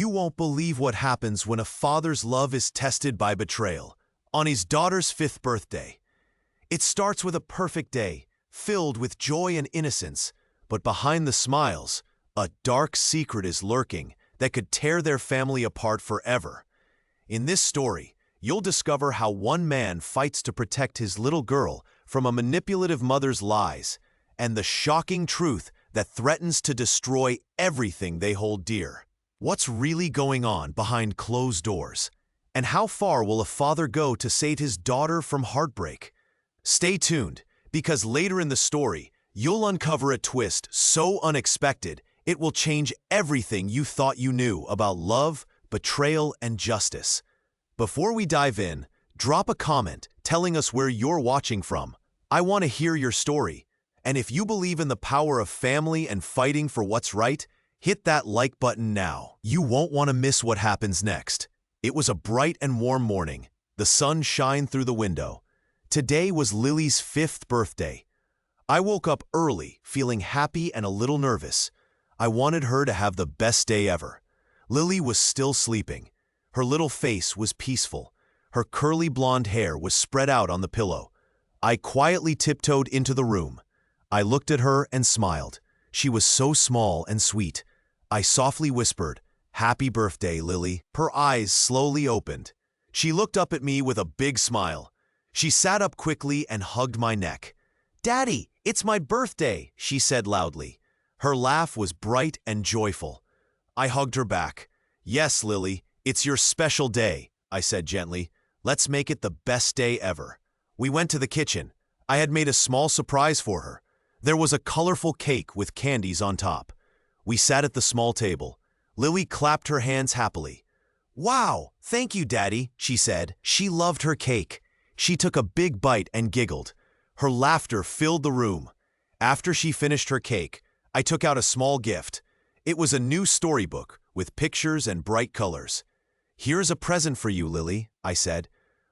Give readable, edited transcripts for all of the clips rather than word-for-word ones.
You won't believe what happens when a father's love is tested by betrayal. On his daughter's 5th birthday. It starts with a perfect day, filled with joy and innocence, but behind the smiles, a dark secret is lurking that could tear their family apart forever. In this story, you'll discover how one man fights to protect his little girl from a manipulative mother's lies, and the shocking truth that threatens to destroy everything they hold dear. What's really going on behind closed doors? And how far will a father go to save his daughter from heartbreak? Stay tuned, because later in the story, you'll uncover a twist so unexpected it will change everything you thought you knew about love, betrayal, and justice. Before we dive in, drop a comment telling us where you're watching from. I want to hear your story. And if you believe in the power of family and fighting for what's right, hit that like button now. You won't want to miss what happens next. It was a bright and warm morning. The sun shined through the window. Today was Lily's 5th birthday. I woke up early, feeling happy and a little nervous. I wanted her to have the best day ever. Lily was still sleeping. Her little face was peaceful. Her curly blonde hair was spread out on the pillow. I quietly tiptoed into the room. I looked at her and smiled. She was so small and sweet. I softly whispered, "Happy birthday, Lily." Her eyes slowly opened. She looked up at me with a big smile. She sat up quickly and hugged my neck. "Daddy, it's my birthday," she said loudly. Her laugh was bright and joyful. I hugged her back. "Yes, Lily, it's your special day," I said gently. "Let's make it the best day ever." We went to the kitchen. I had made a small surprise for her. There was a colorful cake with candies on top. We sat at the small table. Lily clapped her hands happily. "Wow, thank you, Daddy," she said. She loved her cake. She took a big bite and giggled. Her laughter filled the room. After she finished her cake, I took out a small gift. It was a new storybook with pictures and bright colors. "Here's a present for you, Lily," I said.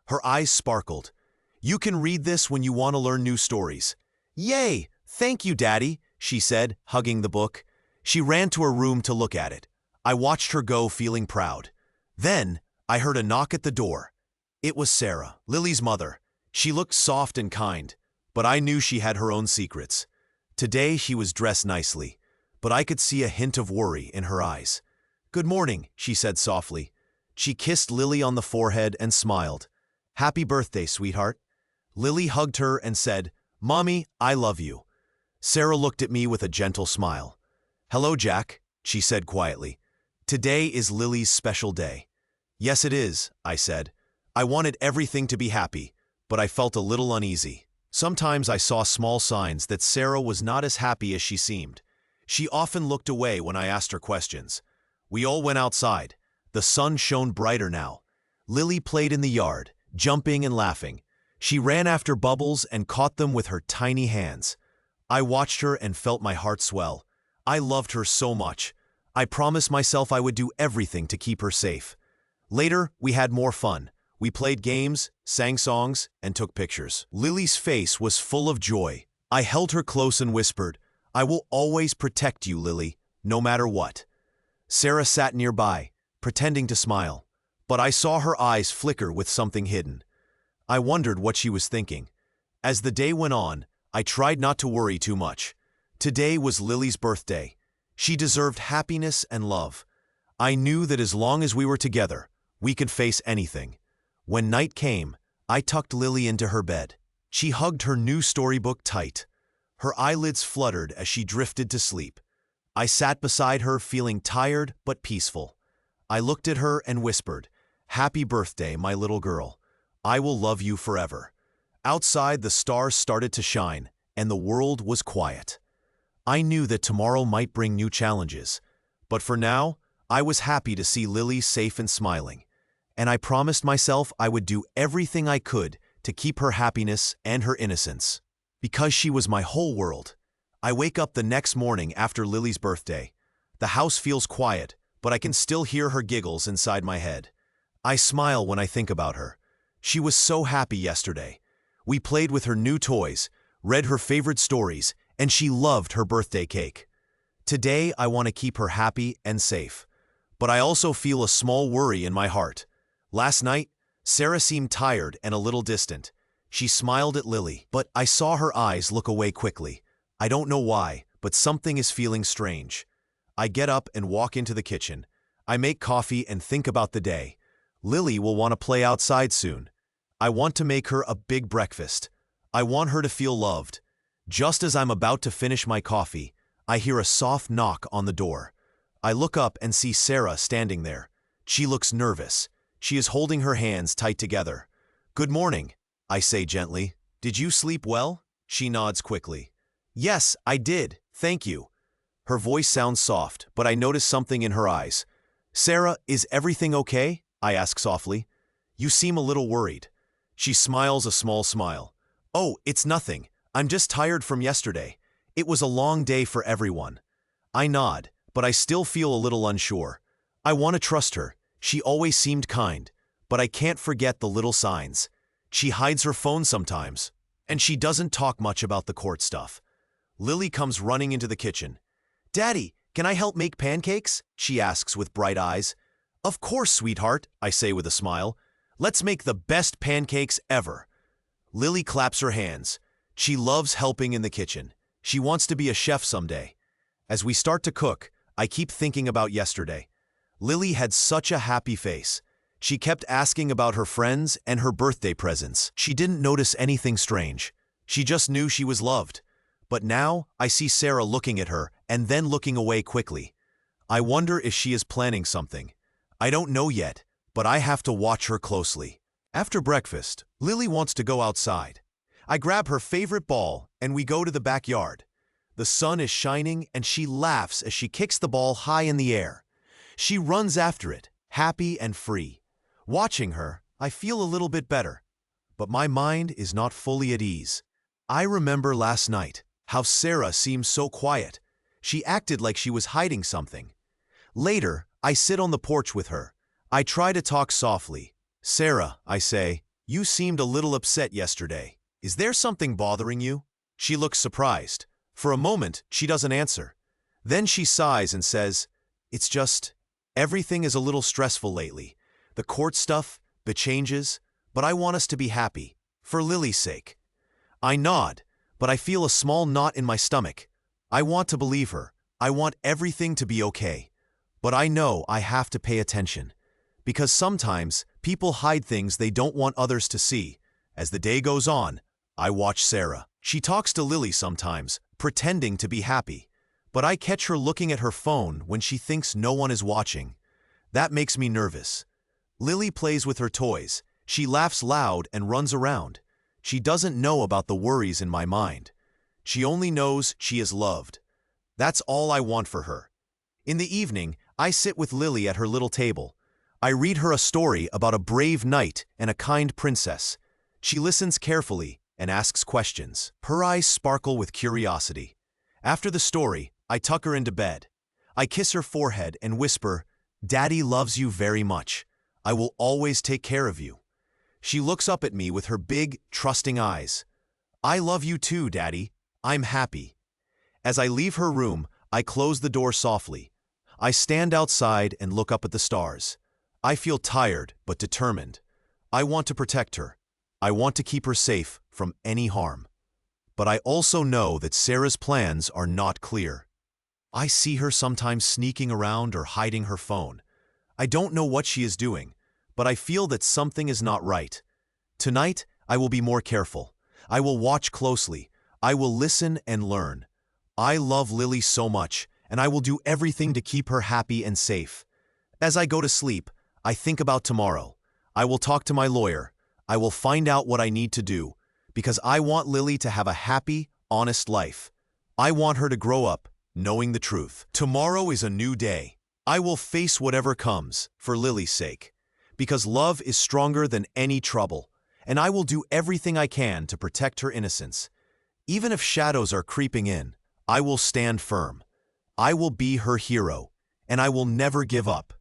Her eyes sparkled. "You can read this when you want to learn new stories." "Yay! Thank you, Daddy," she said, hugging the book. She ran to her room to look at it. I watched her go, feeling proud. Then, I heard a knock at the door. It was Sarah, Lily's mother. She looked soft and kind, but I knew she had her own secrets. Today, she was dressed nicely, but I could see a hint of worry in her eyes. "Good morning," she said softly. She kissed Lily on the forehead and smiled. "Happy birthday, sweetheart." Lily hugged her and said, "Mommy, I love you." Sarah looked at me with a gentle smile. "Hello, Jack," she said quietly. "Today is Lily's special day." "Yes, it is," I said. I wanted everything to be happy, but I felt a little uneasy. Sometimes I saw small signs that Sarah was not as happy as she seemed. She often looked away when I asked her questions. We all went outside. The sun shone brighter now. Lily played in the yard, jumping and laughing. She ran after bubbles and caught them with her tiny hands. I watched her and felt my heart swell. I loved her so much. I promised myself I would do everything to keep her safe. Later, we had more fun. We played games, sang songs, and took pictures. Lily's face was full of joy. I held her close and whispered, "I will always protect you, Lily, no matter what." Sarah sat nearby, pretending to smile, but I saw her eyes flicker with something hidden. I wondered what she was thinking. As the day went on, I tried not to worry too much. Today was Lily's birthday. She deserved happiness and love. I knew that as long as we were together, we could face anything. When night came, I tucked Lily into her bed. She hugged her new storybook tight. Her eyelids fluttered as she drifted to sleep. I sat beside her, feeling tired but peaceful. I looked at her and whispered, "Happy birthday, my little girl. I will love you forever." Outside, the stars started to shine, and the world was quiet. I knew that tomorrow might bring new challenges, but for now, I was happy to see Lily safe and smiling, and I promised myself I would do everything I could to keep her happiness and her innocence. Because she was my whole world. I wake up the next morning after Lily's birthday. The house feels quiet, but I can still hear her giggles inside my head. I smile when I think about her. She was so happy yesterday. We played with her new toys, read her favorite stories, and she loved her birthday cake. Today, I want to keep her happy and safe. but I also feel a small worry in my heart. Last night, Sarah seemed tired and a little distant. She smiled at Lily, but I saw her eyes look away quickly. I don't know why, but something is feeling strange. I get up and walk into the kitchen. I make coffee and think about the day. Lily will want to play outside soon. I want to make her a big breakfast. I want her to feel loved. Just as I'm about to finish my coffee, I hear a soft knock on the door. I look up and see Sarah standing there. She looks nervous. She is holding her hands tight together. "Good morning," I say gently. "Did you sleep well?" She nods quickly. "Yes, I did, thank you." Her voice sounds soft, but I notice something in her eyes. "Sarah, is everything okay?" I ask softly. "You seem a little worried." She smiles a small smile. "Oh, it's nothing. I'm just tired from yesterday. It was a long day for everyone." I nod, but I still feel a little unsure. I want to trust her. She always seemed kind, but I can't forget the little signs. She hides her phone sometimes, and she doesn't talk much about the court stuff. Lily comes running into the kitchen. "Daddy, can I help make pancakes?" she asks with bright eyes. "Of course, sweetheart," I say with a smile. "Let's make the best pancakes ever." Lily claps her hands. She loves helping in the kitchen. She wants to be a chef someday. As we start to cook, I keep thinking about yesterday. Lily had such a happy face. She kept asking about her friends and her birthday presents. She didn't notice anything strange. She just knew she was loved. But now, I see Sarah looking at her and then looking away quickly. I wonder if she is planning something. I don't know yet, but I have to watch her closely. After breakfast, Lily wants to go outside. I grab her favorite ball and we go to the backyard. The sun is shining and she laughs as she kicks the ball high in the air. She runs after it, happy and free. Watching her, I feel a little bit better. But my mind is not fully at ease. I remember last night how Sarah seemed so quiet. She acted like she was hiding something. Later, I sit on the porch with her. I try to talk softly. "Sarah," I say, "you seemed a little upset yesterday. Is there something bothering you?" She looks surprised. For a moment, she doesn't answer. Then she sighs and says, "It's just, everything is a little stressful lately. The court stuff, the changes, but I want us to be happy, for Lily's sake." I nod, but I feel a small knot in my stomach. I want to believe her. I want everything to be okay. But I know I have to pay attention. Because sometimes people hide things they don't want others to see. As the day goes on, I watch Sarah. She talks to Lily sometimes, pretending to be happy. But I catch her looking at her phone when she thinks no one is watching. That makes me nervous. Lily plays with her toys. She laughs loud and runs around. She doesn't know about the worries in my mind. She only knows she is loved. That's all I want for her. In the evening, I sit with Lily at her little table. I read her a story about a brave knight and a kind princess. She listens carefully and asks questions. Her eyes sparkle with curiosity. After the story, I tuck her into bed. I kiss her forehead and whisper, "Daddy loves you very much. I will always take care of you." She looks up at me with her big, trusting eyes. "I love you too, Daddy. I'm happy." As I leave her room, I close the door softly. I stand outside and look up at the stars. I feel tired but determined. I want to protect her. I want to keep her safe from any harm. But I also know that Sarah's plans are not clear. I see her sometimes sneaking around or hiding her phone. I don't know what she is doing, but I feel that something is not right. Tonight, I will be more careful. I will watch closely. I will listen and learn. I love Lily so much, and I will do everything to keep her happy and safe. As I go to sleep, I think about tomorrow. I will talk to my lawyer. I will find out what I need to do, because I want Lily to have a happy, honest life. I want her to grow up knowing the truth. Tomorrow is a new day. I will face whatever comes for Lily's sake, because love is stronger than any trouble, and I will do everything I can to protect her innocence. Even if shadows are creeping in, I will stand firm. I will be her hero, and I will never give up.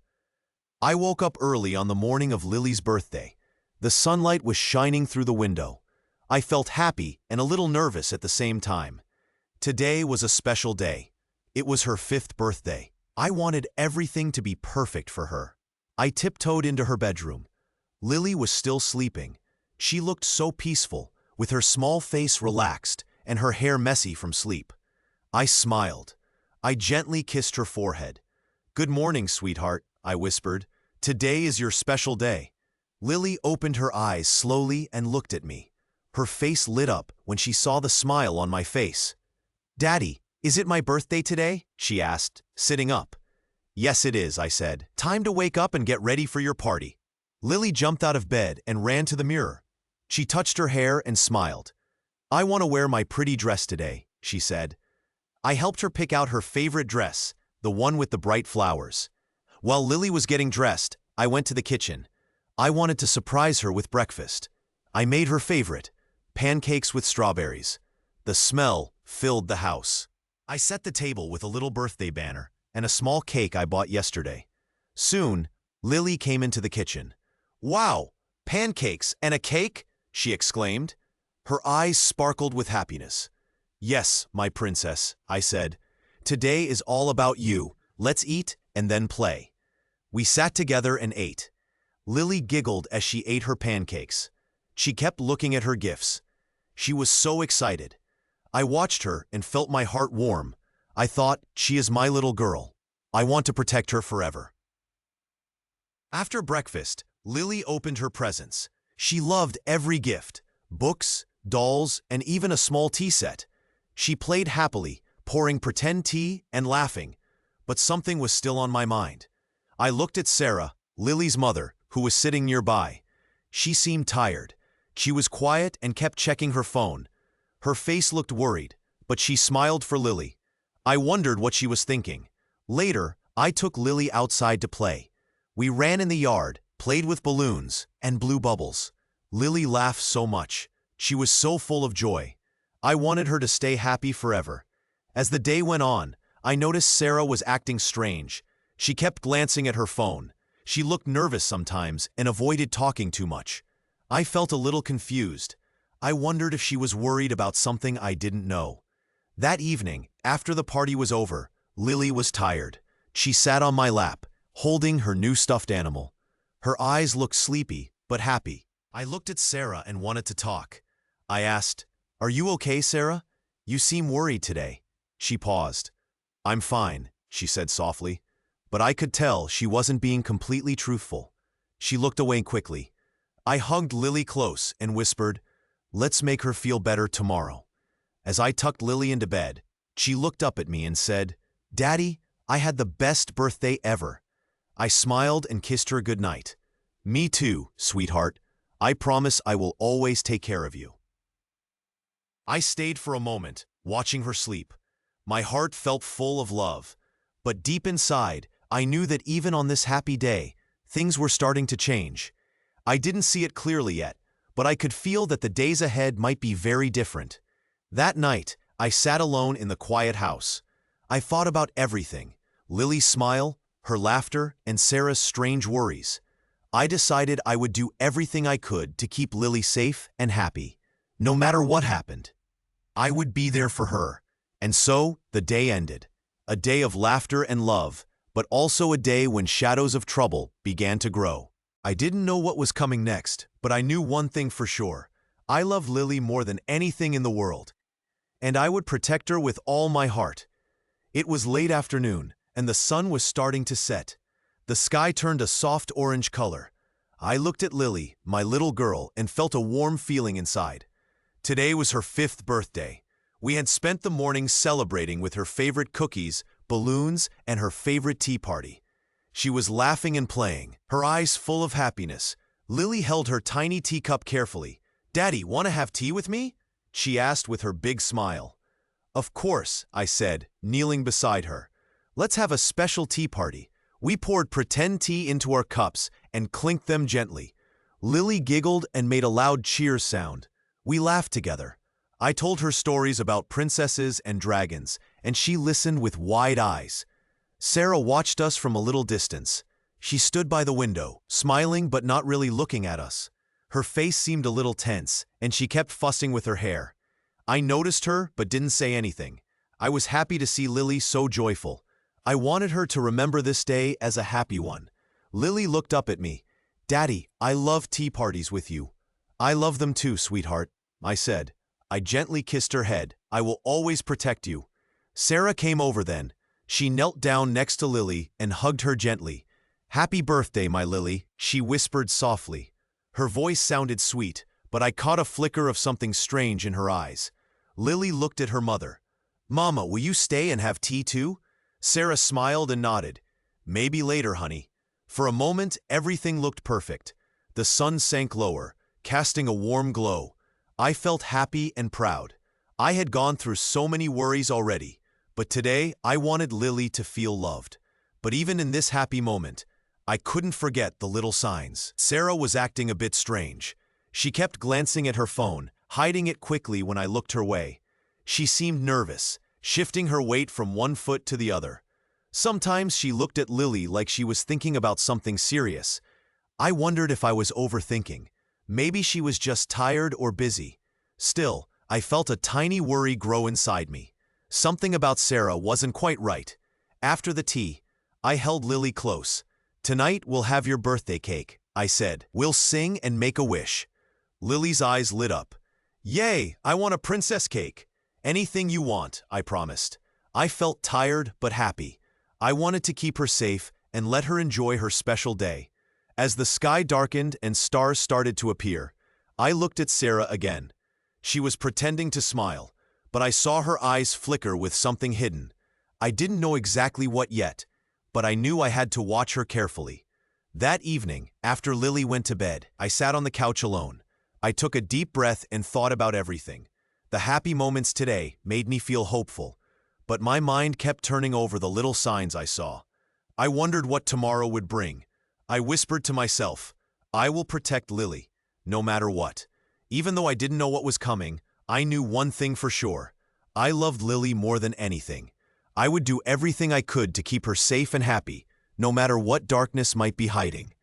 I woke up early on the morning of Lily's birthday. The sunlight was shining through the window. I felt happy and a little nervous at the same time. Today was a special day. It was her 5th birthday. I wanted everything to be perfect for her. I tiptoed into her bedroom. Lily was still sleeping. She looked so peaceful, with her small face relaxed and her hair messy from sleep. I smiled. I gently kissed her forehead. "Good morning, sweetheart," I whispered. "Today is your special day." Lily opened her eyes slowly and looked at me. Her face lit up when she saw the smile on my face. "Daddy, is it my birthday today?" she asked, sitting up. "Yes, it is," I said. "Time to wake up and get ready for your party." Lily jumped out of bed and ran to the mirror. She touched her hair and smiled. "I want to wear my pretty dress today," she said. I helped her pick out her favorite dress, the one with the bright flowers. While Lily was getting dressed, I went to the kitchen. I wanted to surprise her with breakfast. I made her favorite, pancakes with strawberries. The smell filled the house. I set the table with a little birthday banner and a small cake I bought yesterday. Soon, Lily came into the kitchen. "Wow, pancakes and a cake?" she exclaimed. Her eyes sparkled with happiness. "Yes, my princess," I said. "Today is all about you. Let's eat and then play." We sat together and ate. Lily giggled as she ate her pancakes. She kept looking at her gifts. She was so excited. I watched her and felt my heart warm. I thought, she is my little girl. I want to protect her forever. After breakfast, Lily opened her presents. She loved every gift: books, dolls, and even a small tea set. She played happily, pouring pretend tea and laughing. But something was still on my mind. I looked at Sarah, Lily's mother, who was sitting nearby. She seemed tired. She was quiet and kept checking her phone. Her face looked worried, but she smiled for Lily. I wondered what she was thinking. Later, I took Lily outside to play. We ran in the yard, played with balloons, and blew bubbles. Lily laughed so much. She was so full of joy. I wanted her to stay happy forever. As the day went on, I noticed Sarah was acting strange. She kept glancing at her phone. She looked nervous sometimes and avoided talking too much. I felt a little confused. I wondered if she was worried about something I didn't know. That evening, after the party was over, Lily was tired. She sat on my lap, holding her new stuffed animal. Her eyes looked sleepy, but happy. I looked at Sarah and wanted to talk. I asked, "Are you okay, Sarah? You seem worried today." She paused. "I'm fine," she said softly. But I could tell she wasn't being completely truthful. She looked away quickly. I hugged Lily close and whispered, "Let's make her feel better tomorrow." As I tucked Lily into bed, she looked up at me and said, "Daddy, I had the best birthday ever." I smiled and kissed her goodnight. "Me too, sweetheart. I promise I will always take care of you." I stayed for a moment, watching her sleep. My heart felt full of love. But deep inside, I knew that even on this happy day, things were starting to change. I didn't see it clearly yet, but I could feel that the days ahead might be very different. That night, I sat alone in the quiet house. I thought about everything: Lily's smile, her laughter, and Sarah's strange worries. I decided I would do everything I could to keep Lily safe and happy. No matter what happened, I would be there for her. And so, the day ended. A day of laughter and love, but also a day when shadows of trouble began to grow. I didn't know what was coming next, but I knew one thing for sure. I loved Lily more than anything in the world, and I would protect her with all my heart. It was late afternoon, and the sun was starting to set. The sky turned a soft orange color. I looked at Lily, my little girl, and felt a warm feeling inside. Today was her 5th birthday. We had spent the morning celebrating with her favorite cookies, balloons, and her favorite tea party. She was laughing and playing, her eyes full of happiness. Lily held her tiny teacup carefully. "Daddy, want to have tea with me?" she asked with her big smile. "Of course," I said, kneeling beside her. "Let's have a special tea party." We poured pretend tea into our cups and clinked them gently. Lily giggled and made a loud cheers sound. We laughed together. I told her stories about princesses and dragons, and she listened with wide eyes. Sarah watched us from a little distance. She stood by the window, smiling but not really looking at us. Her face seemed a little tense, and she kept fussing with her hair. I noticed her but didn't say anything. I was happy to see Lily so joyful. I wanted her to remember this day as a happy one. Lily looked up at me. "Daddy, I love tea parties with you." "I love them too, sweetheart," I said. I gently kissed her head. "I will always protect you." Sarah came over then. She knelt down next to Lily and hugged her gently. "Happy birthday, my Lily," she whispered softly. Her voice sounded sweet, but I caught a flicker of something strange in her eyes. Lily looked at her mother. "Mama, will you stay and have tea too?" Sarah smiled and nodded. "Maybe later, honey." For a moment, everything looked perfect. The sun sank lower, casting a warm glow. I felt happy and proud. I had gone through so many worries already, but today I wanted Lily to feel loved. But even in this happy moment, I couldn't forget the little signs. Sarah was acting a bit strange. She kept glancing at her phone, hiding it quickly when I looked her way. She seemed nervous, shifting her weight from one foot to the other. Sometimes she looked at Lily like she was thinking about something serious. I wondered if I was overthinking. Maybe she was just tired or busy. Still, I felt a tiny worry grow inside me. Something about Sarah wasn't quite right. After the tea, I held Lily close. "Tonight we'll have your birthday cake," I said. "We'll sing and make a wish." Lily's eyes lit up. "Yay, I want a princess cake." "Anything you want," I promised. I felt tired but happy. I wanted to keep her safe and let her enjoy her special day. As the sky darkened and stars started to appear, I looked at Sarah again. She was pretending to smile, but I saw her eyes flicker with something hidden. I didn't know exactly what yet, but I knew I had to watch her carefully. That evening, after Lily went to bed, I sat on the couch alone. I took a deep breath and thought about everything. The happy moments today made me feel hopeful, but my mind kept turning over the little signs I saw. I wondered what tomorrow would bring. I whispered to myself, "I will protect Lily, no matter what." Even though I didn't know what was coming, I knew one thing for sure. I loved Lily more than anything. I would do everything I could to keep her safe and happy, no matter what darkness might be hiding.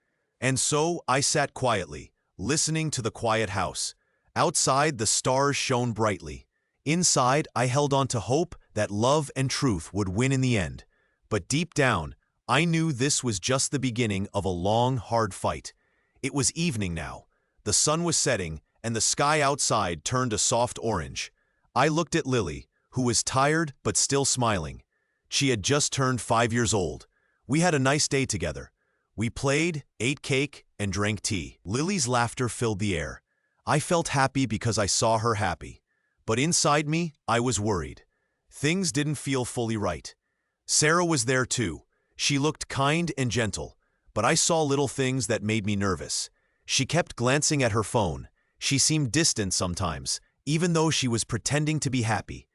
And so I sat quietly, listening to the quiet house. Outside, the stars shone brightly. Inside, I held on to hope that love and truth would win in the end. But deep down, I knew this was just the beginning of a long, hard fight. It was evening now. The sun was setting, and the sky outside turned a soft orange. I looked at Lily, who was tired but still smiling. She had just turned 5 years old. We had a nice day together. We played, ate cake, and drank tea. Lily's laughter filled the air. I felt happy because I saw her happy. But inside me, I was worried. Things didn't feel fully right. Sarah was there too. She looked kind and gentle, but I saw little things that made me nervous. She kept glancing at her phone. She seemed distant sometimes, even though she was pretending to be happy.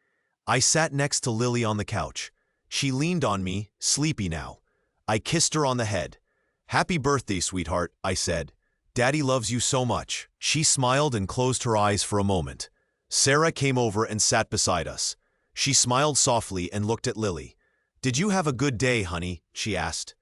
I sat next to Lily on the couch. She leaned on me, sleepy now. I kissed her on the head. "Happy birthday, sweetheart," I said. "Daddy loves you so much." She smiled and closed her eyes for a moment. Sarah came over and sat beside us. She smiled softly and looked at Lily. "Did you have a good day, honey?" she asked.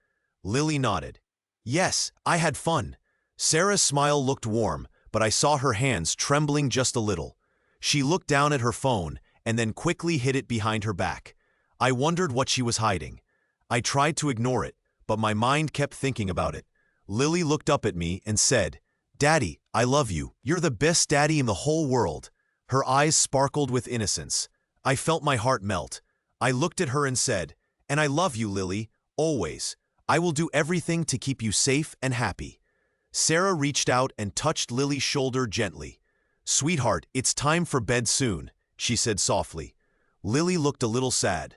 Lily nodded. "Yes, I had fun." Sarah's smile looked warm, but I saw her hands trembling just a little. She looked down at her phone and then quickly hid it behind her back. I wondered what she was hiding. I tried to ignore it, but my mind kept thinking about it. Lily looked up at me and said, "Daddy, I love you. You're the best daddy in the whole world." Her eyes sparkled with innocence. I felt my heart melt. I looked at her and said, "And I love you, Lily, always. I will do everything to keep you safe and happy." Sarah reached out and touched Lily's shoulder gently. "Sweetheart, it's time for bed soon," she said softly. Lily looked a little sad.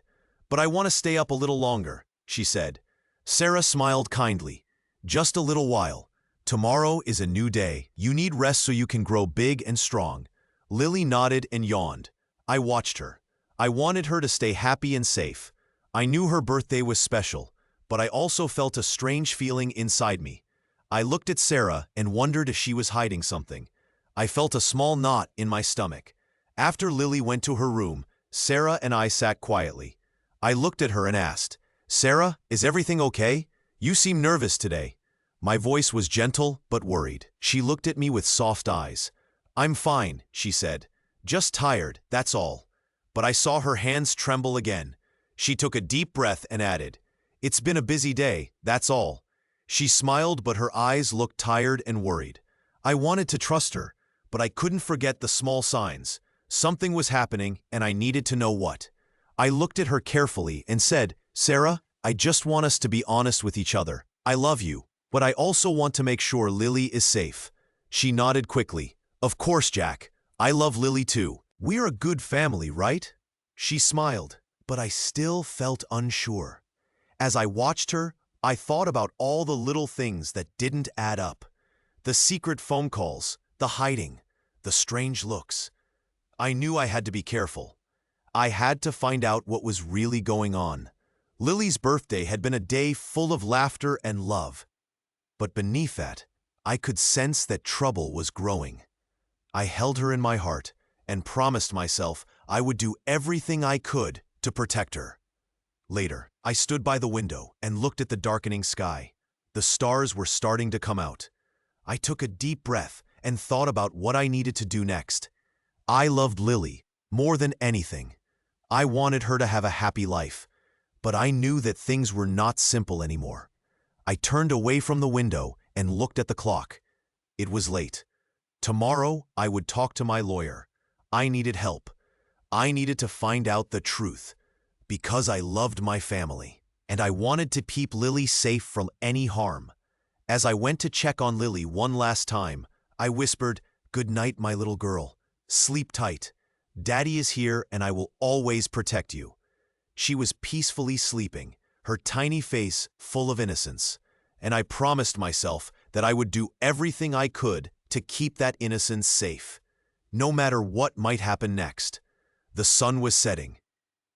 "But I want to stay up a little longer," she said. Sarah smiled kindly. "Just a little while. Tomorrow is a new day. You need rest so you can grow big and strong." Lily nodded and yawned. I watched her. I wanted her to stay happy and safe. I knew her birthday was special, but I also felt a strange feeling inside me. I looked at Sarah and wondered if she was hiding something. I felt a small knot in my stomach. After Lily went to her room, Sarah and I sat quietly. I looked at her and asked, "Sarah, is everything okay? You seem nervous today." My voice was gentle but worried. She looked at me with soft eyes. "I'm fine," she said. "Just tired, that's all." But I saw her hands tremble again. She took a deep breath and added, It's been a busy day, that's all. She smiled, but her eyes looked tired and worried. I wanted to trust her, but I couldn't forget the small signs. Something was happening, and I needed to know what. I looked at her carefully and said, "Sarah, I just want us to be honest with each other. I love you, but I also want to make sure Lily is safe." She nodded quickly. "Of course, Jack. I love Lily too. We're a good family, right?" She smiled, but I still felt unsure. As I watched her, I thought about all the little things that didn't add up. The secret phone calls, the hiding, the strange looks. I knew I had to be careful. I had to find out what was really going on. Lily's birthday had been a day full of laughter and love. But beneath that, I could sense that trouble was growing. I held her in my heart and promised myself I would do everything I could to protect her. Later, I stood by the window and looked at the darkening sky. The stars were starting to come out. I took a deep breath and thought about what I needed to do next. I loved Lily more than anything. I wanted her to have a happy life, but I knew that things were not simple anymore. I turned away from the window and looked at the clock. It was late. Tomorrow, I would talk to my lawyer. I needed help. I needed to find out the truth, because I loved my family, and I wanted to keep Lily safe from any harm. As I went to check on Lily one last time, I whispered, "Good night, my little girl. Sleep tight. Daddy is here and I will always protect you." She was peacefully sleeping, her tiny face full of innocence, and I promised myself that I would do everything I could to keep that innocence safe, no matter what might happen next. The sun was setting.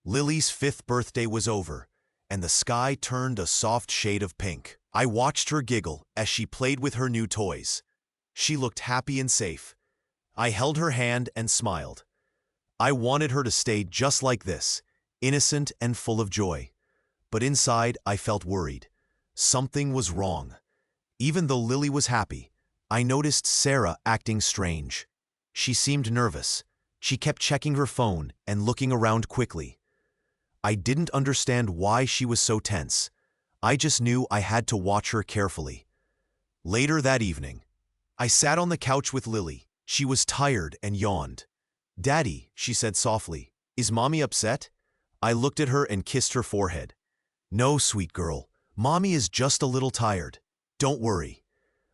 Lily's 5th birthday was over, and the sky turned a soft shade of pink. I watched her giggle as she played with her new toys. She looked happy and safe. I held her hand and smiled. I wanted her to stay just like this, innocent and full of joy. But inside, I felt worried. Something was wrong. Even though Lily was happy, I noticed Sarah acting strange. She seemed nervous. She kept checking her phone and looking around quickly. I didn't understand why she was so tense. I just knew I had to watch her carefully. Later that evening, I sat on the couch with Lily. She was tired and yawned. "Daddy," she said softly, "is Mommy upset?" I looked at her and kissed her forehead. "No, sweet girl. Mommy is just a little tired. Don't worry."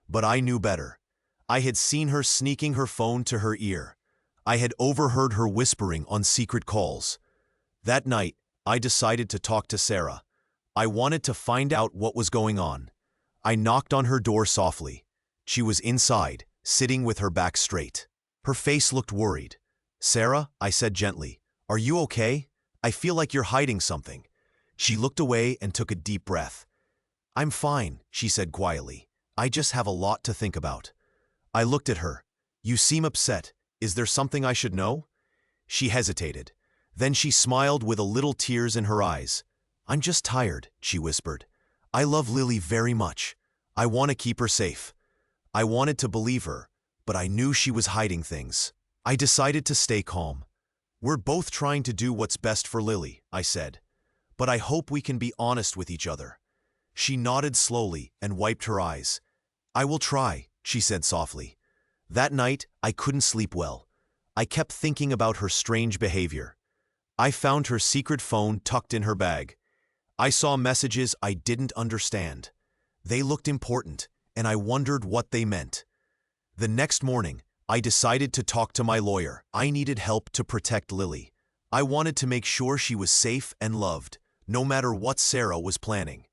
But I knew better. I had seen her sneaking her phone to her ear. I had overheard her whispering on secret calls. That night, I decided to talk to Sarah. I wanted to find out what was going on. I knocked on her door softly. She was inside, sitting with her back straight. Her face looked worried. "Sarah," I said gently, "are you okay? I feel like you're hiding something." She looked away and took a deep breath. "I'm fine," she said quietly. "I just have a lot to think about." I looked at her. "You seem upset. Is there something I should know?" She hesitated. Then she smiled with a little tears in her eyes. "I'm just tired," she whispered. "I love Lily very much. I want to keep her safe." I wanted to believe her, but I knew she was hiding things. I decided to stay calm. "We're both trying to do what's best for Lily," I said. "But I hope we can be honest with each other." She nodded slowly and wiped her eyes. "I will try," she said softly. That night, I couldn't sleep well. I kept thinking about her strange behavior. I found her secret phone tucked in her bag. I saw messages I didn't understand. They looked important, and I wondered what they meant. The next morning, I decided to talk to my lawyer. I needed help to protect Lily. I wanted to make sure she was safe and loved, no matter what Sarah was planning.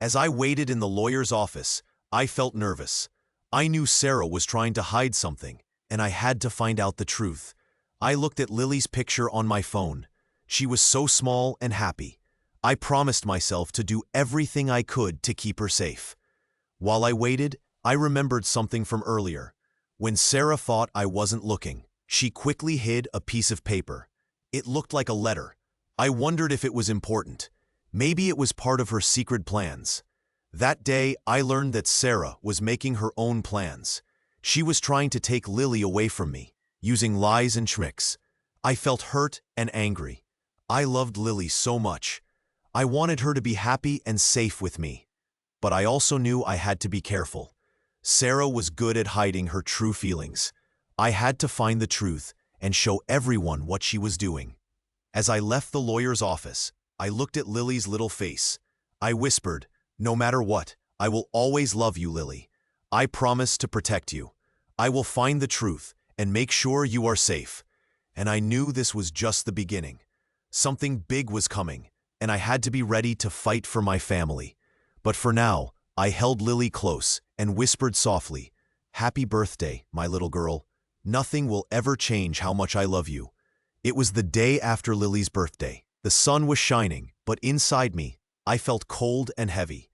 As I waited in the lawyer's office, I felt nervous. I knew Sarah was trying to hide something, and I had to find out the truth. I looked at Lily's picture on my phone. She was so small and happy. I promised myself to do everything I could to keep her safe. While I waited, I remembered something from earlier. When Sarah thought I wasn't looking, she quickly hid a piece of paper. It looked like a letter. I wondered if it was important. Maybe it was part of her secret plans. That day, I learned that Sarah was making her own plans. She was trying to take Lily away from me, using lies and tricks. I felt hurt and angry. I loved Lily so much. I wanted her to be happy and safe with me. But I also knew I had to be careful. Sarah was good at hiding her true feelings. I had to find the truth and show everyone what she was doing. As I left the lawyer's office, I looked at Lily's little face. I whispered, "No matter what, I will always love you, Lily. I promise to protect you. I will find the truth and make sure you are safe." And I knew this was just the beginning. Something big was coming, and I had to be ready to fight for my family. But for now, I held Lily close and whispered softly, "Happy birthday, my little girl. Nothing will ever change how much I love you." It was the day after Lily's birthday. The sun was shining, but inside me, I felt cold and heavy.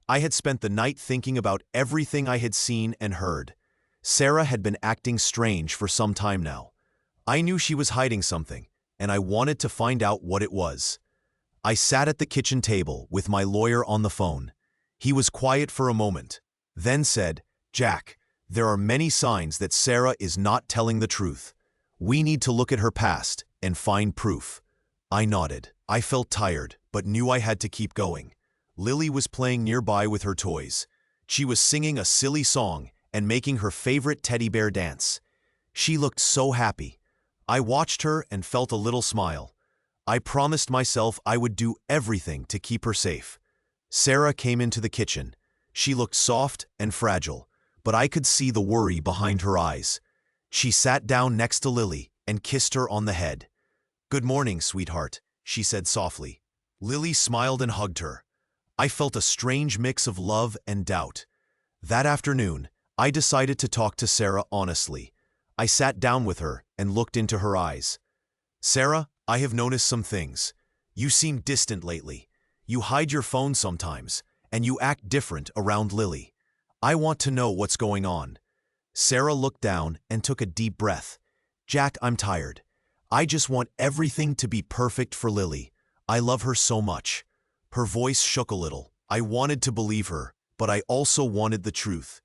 I had spent the night thinking about everything I had seen and heard. Sarah had been acting strange for some time now. I knew she was hiding something, and I wanted to find out what it was. I sat at the kitchen table with my lawyer on the phone. He was quiet for a moment, then said, "Jack, there are many signs that Sarah is not telling the truth. We need to look at her past and find proof." I nodded. I felt tired, but knew I had to keep going. Lily was playing nearby with her toys. She was singing a silly song and making her favorite teddy bear dance. She looked so happy. I watched her and felt a little smile. I promised myself I would do everything to keep her safe. Sarah came into the kitchen. She looked soft and fragile, but I could see the worry behind her eyes. She sat down next to Lily and kissed her on the head. "Good morning, sweetheart," she said softly. Lily smiled and hugged her. I felt a strange mix of love and doubt. That afternoon, I decided to talk to Sarah honestly. I sat down with her and looked into her eyes. "Sarah, I have noticed some things. You seem distant lately. You hide your phone sometimes, and you act different around Lily. I want to know what's going on." Sarah looked down and took a deep breath. "Jack, I'm tired. I just want everything to be perfect for Lily. I love her so much." Her voice shook a little. I wanted to believe her, but I also wanted the truth.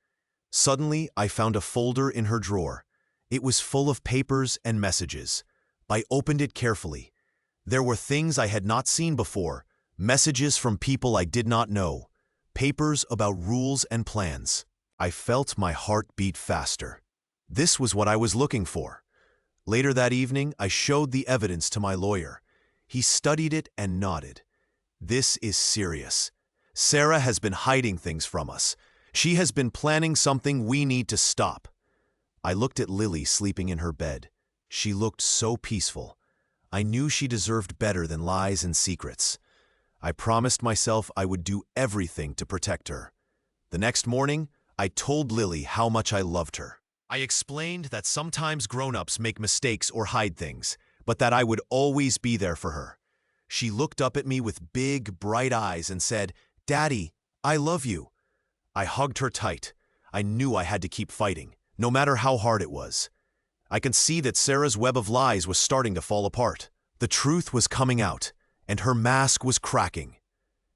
Suddenly, I found a folder in her drawer. It was full of papers and messages. I opened it carefully. There were things I had not seen before, messages from people I did not know, papers about rules and plans. I felt my heart beat faster. This was what I was looking for. Later that evening, I showed the evidence to my lawyer. He studied it and nodded. "This is serious. Sarah has been hiding things from us. She has been planning something we need to stop." I looked at Lily sleeping in her bed. She looked so peaceful. I knew she deserved better than lies and secrets. I promised myself I would do everything to protect her. The next morning, I told Lily how much I loved her. I explained that sometimes grown-ups make mistakes or hide things, but that I would always be there for her. She looked up at me with big, bright eyes and said, "Daddy, I love you." I hugged her tight. I knew I had to keep fighting, no matter how hard it was. I could see that Sarah's web of lies was starting to fall apart. The truth was coming out, and her mask was cracking.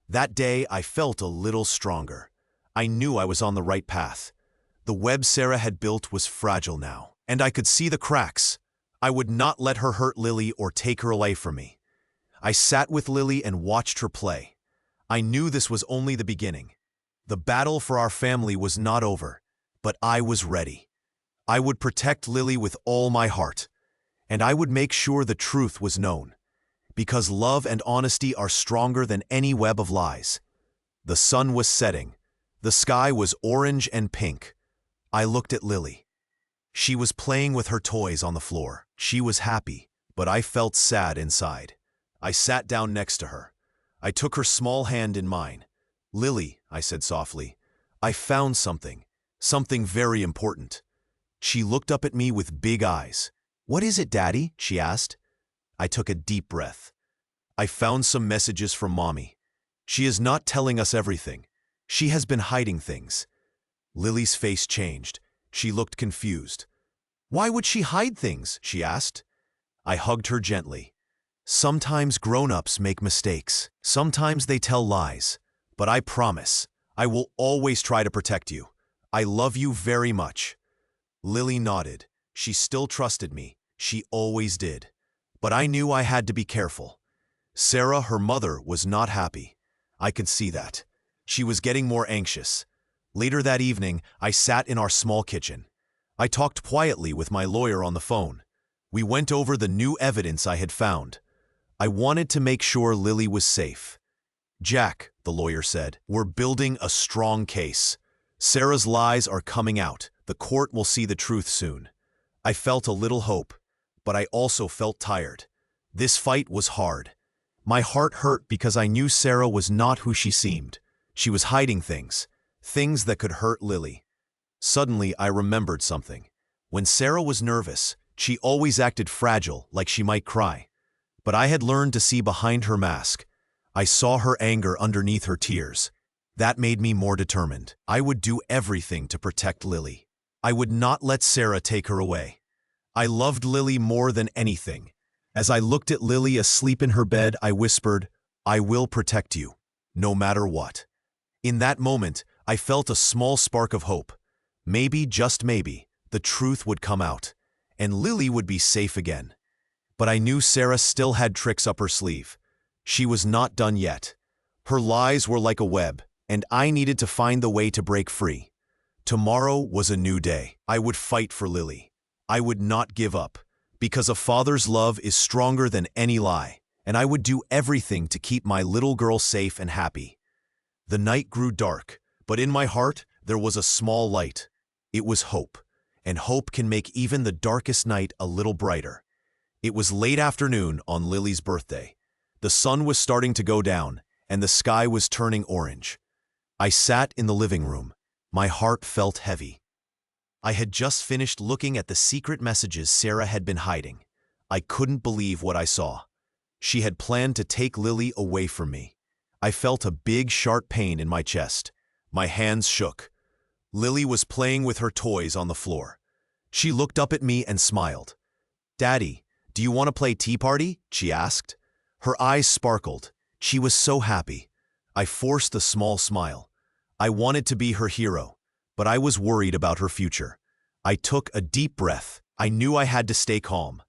That day, I felt a little stronger. I knew I was on the right path. The web Sarah had built was fragile now, and I could see the cracks. I would not let her hurt Lily or take her away from me. I sat with Lily and watched her play. I knew this was only the beginning. The battle for our family was not over, but I was ready. I would protect Lily with all my heart, and I would make sure the truth was known, because love and honesty are stronger than any web of lies. The sun was setting. The sky was orange and pink. I looked at Lily. She was playing with her toys on the floor. She was happy, but I felt sad inside. I sat down next to her. I took her small hand in mine. "Lily," I said softly, "I found something very important." She looked up at me with big eyes. "What is it, Daddy?" she asked. I took a deep breath. "I found some messages from Mommy. She is not telling us everything. She has been hiding things." Lily's face changed. She looked confused. "Why would she hide things?" she asked. I hugged her gently. "Sometimes grown-ups make mistakes. Sometimes they tell lies. But I promise, I will always try to protect you. I love you very much." Lily nodded. She still trusted me. She always did. But I knew I had to be careful. Sarah, her mother, was not happy. I could see that. She was getting more anxious. Later that evening, I sat in our small kitchen. I talked quietly with my lawyer on the phone. We went over the new evidence I had found. I wanted to make sure Lily was safe. "Jack," the lawyer said, "we're building a strong case. Sarah's lies are coming out. The court will see the truth soon." I felt a little hope, but I also felt tired. This fight was hard. My heart hurt because I knew Sarah was not who she seemed. She was hiding things that could hurt Lily. Suddenly, I remembered something. When Sarah was nervous, she always acted fragile, like she might cry. But I had learned to see behind her mask. I saw her anger underneath her tears. That made me more determined. I would do everything to protect Lily. I would not let Sarah take her away. I loved Lily more than anything. As I looked at Lily asleep in her bed, I whispered, "I will protect you, no matter what." In that moment, I felt a small spark of hope. Maybe, just maybe, the truth would come out, and Lily would be safe again. But I knew Sarah still had tricks up her sleeve. She was not done yet. Her lies were like a web, and I needed to find the way to break free. Tomorrow was a new day. I would fight for Lily. I would not give up, because a father's love is stronger than any lie, and I would do everything to keep my little girl safe and happy. The night grew dark, but in my heart there was a small light. It was hope, and hope can make even the darkest night a little brighter. It was late afternoon on Lily's birthday. The sun was starting to go down, and the sky was turning orange. I sat in the living room. My heart felt heavy. I had just finished looking at the secret messages Sarah had been hiding. I couldn't believe what I saw. She had planned to take Lily away from me. I felt a big, sharp pain in my chest. My hands shook. Lily was playing with her toys on the floor. She looked up at me and smiled. "Daddy, do you want to play tea party?" she asked. Her eyes sparkled. She was so happy. I forced a small smile. I wanted to be her hero, but I was worried about her future. I took a deep breath. I knew I had to stay calm.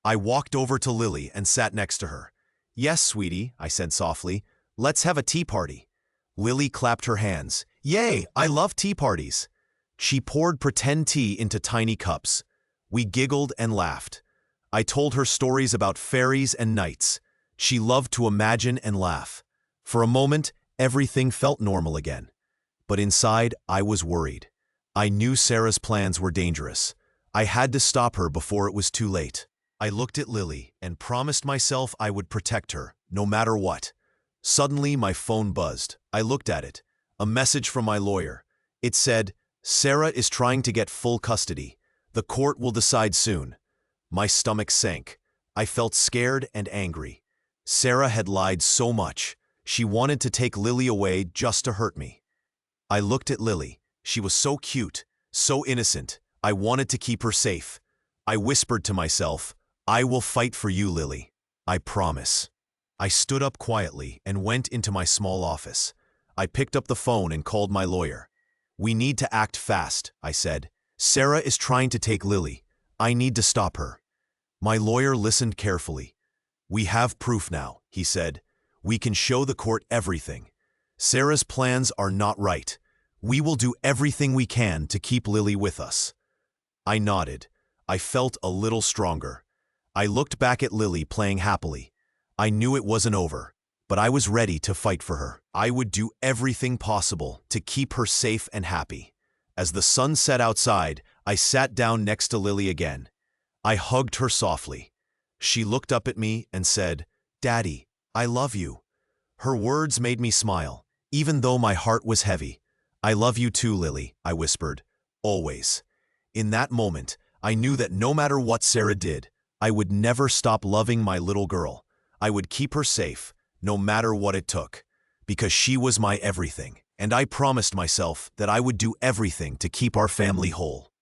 I walked over to Lily and sat next to her. "Yes, sweetie," I said softly. "Let's have a tea party." Lily clapped her hands. "Yay, I love tea parties." She poured pretend tea into tiny cups. We giggled and laughed. I told her stories about fairies and knights. She loved to imagine and laugh. For a moment, everything felt normal again. But inside, I was worried. I knew Sarah's plans were dangerous. I had to stop her before it was too late. I looked at Lily and promised myself I would protect her, no matter what. Suddenly, my phone buzzed. I looked at it. A message from my lawyer. It said, "Sarah is trying to get full custody. The court will decide soon." My stomach sank. I felt scared and angry. Sarah had lied so much. She wanted to take Lily away just to hurt me. I looked at Lily. She was so cute, so innocent. I wanted to keep her safe. I whispered to myself, "I will fight for you, Lily. I promise." I stood up quietly and went into my small office. I picked up the phone and called my lawyer. "We need to act fast," I said. "Sarah is trying to take Lily. I need to stop her." My lawyer listened carefully. "We have proof now," he said. "We can show the court everything. Sarah's plans are not right. We will do everything we can to keep Lily with us." I nodded. I felt a little stronger. I looked back at Lily playing happily. I knew it wasn't over, but I was ready to fight for her. I would do everything possible to keep her safe and happy. As the sun set outside, I sat down next to Lily again. I hugged her softly. She looked up at me and said, "Daddy, I love you." Her words made me smile, even though my heart was heavy. "I love you too, Lily," I whispered. "Always." In that moment, I knew that no matter what Sarah did, I would never stop loving my little girl. I would keep her safe, no matter what it took, because she was my everything, and I promised myself that I would do everything to keep our family whole.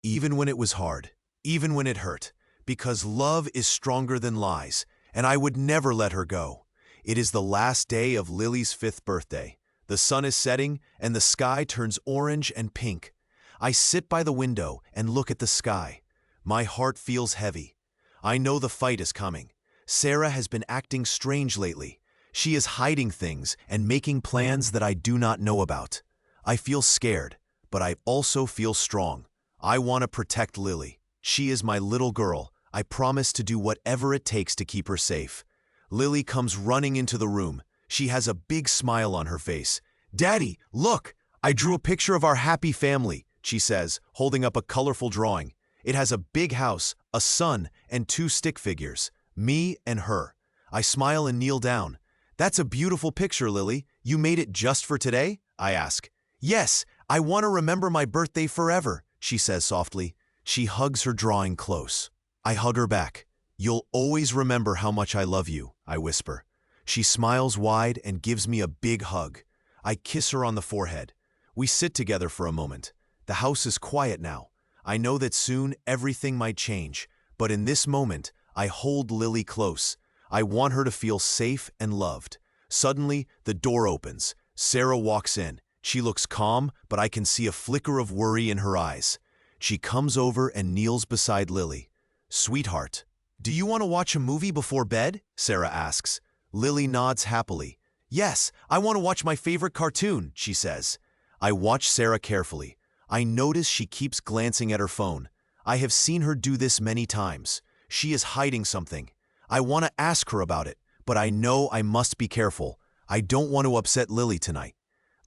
Even when it was hard, even when it hurt, because love is stronger than lies, and I would never let her go. It is the last day of Lily's 5th birthday. The sun is setting, and the sky turns orange and pink. I sit by the window and look at the sky. My heart feels heavy. I know the fight is coming, Sarah has been acting strange lately. She is hiding things and making plans that I do not know about. I feel scared, but I also feel strong. I want to protect Lily. She is my little girl. I promise to do whatever it takes to keep her safe. Lily comes running into the room. She has a big smile on her face. "Daddy, look! I drew a picture of our happy family," she says, holding up a colorful drawing. It has a big house, a sun, and 2 stick figures, me and her. I smile and kneel down. "That's a beautiful picture, Lily. You made it just for today?" I ask. "Yes, I want to remember my birthday forever," she says softly. She hugs her drawing close. I hug her back. "You'll always remember how much I love you," I whisper. She smiles wide and gives me a big hug. I kiss her on the forehead. We sit together for a moment. The house is quiet now. I know that soon everything might change, but in this moment, I hold Lily close. I want her to feel safe and loved. Suddenly, the door opens. Sarah walks in. She looks calm, but I can see a flicker of worry in her eyes. She comes over and kneels beside Lily. "Sweetheart, do you want to watch a movie before bed?" Sarah asks. Lily nods happily. "Yes, I want to watch my favorite cartoon," she says. I watch Sarah carefully. I notice she keeps glancing at her phone. I have seen her do this many times. She is hiding something. I want to ask her about it, but I know I must be careful. I don't want to upset Lily tonight.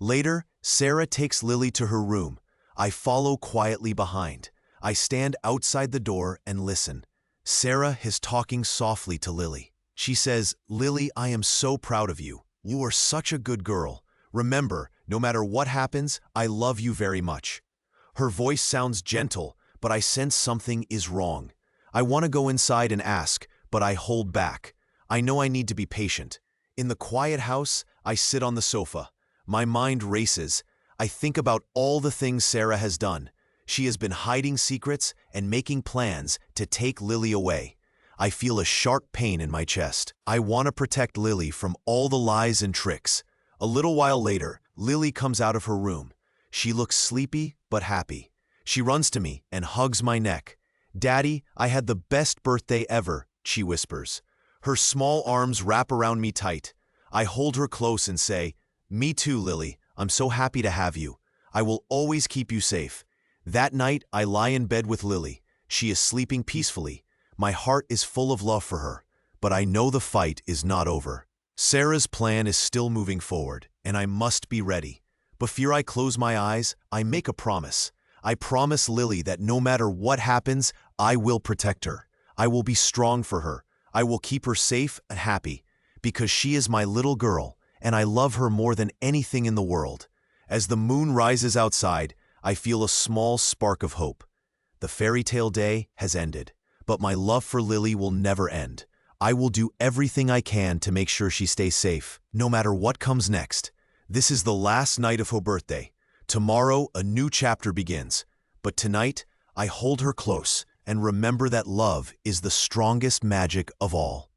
Later, Sarah takes Lily to her room. I follow quietly behind. I stand outside the door and listen. Sarah is talking softly to Lily. She says, "Lily, I am so proud of you. You are such a good girl. Remember, no matter what happens, I love you very much." Her voice sounds gentle, but I sense something is wrong. I want to go inside and ask, but I hold back. I know I need to be patient. In the quiet house, I sit on the sofa. My mind races. I think about all the things Sarah has done. She has been hiding secrets and making plans to take Lily away. I feel a sharp pain in my chest. I want to protect Lily from all the lies and tricks. A little while later, Lily comes out of her room. She looks sleepy but happy. She runs to me and hugs my neck. "Daddy, I had the best birthday ever," she whispers. Her small arms wrap around me tight. I hold her close and say, "Me too, Lily. I'm so happy to have you. I will always keep you safe." That night, I lie in bed with Lily. She is sleeping peacefully. My heart is full of love for her, but I know the fight is not over. Sarah's plan is still moving forward, and I must be ready. Before I close my eyes, I make a promise. I promise Lily that no matter what happens, I will protect her. I will be strong for her. I will keep her safe and happy, because she is my little girl, and I love her more than anything in the world. As the moon rises outside, I feel a small spark of hope. The fairy tale day has ended, but my love for Lily will never end. I will do everything I can to make sure she stays safe, no matter what comes next. This is the last night of her birthday. Tomorrow, a new chapter begins. But tonight, I hold her close and remember that love is the strongest magic of all.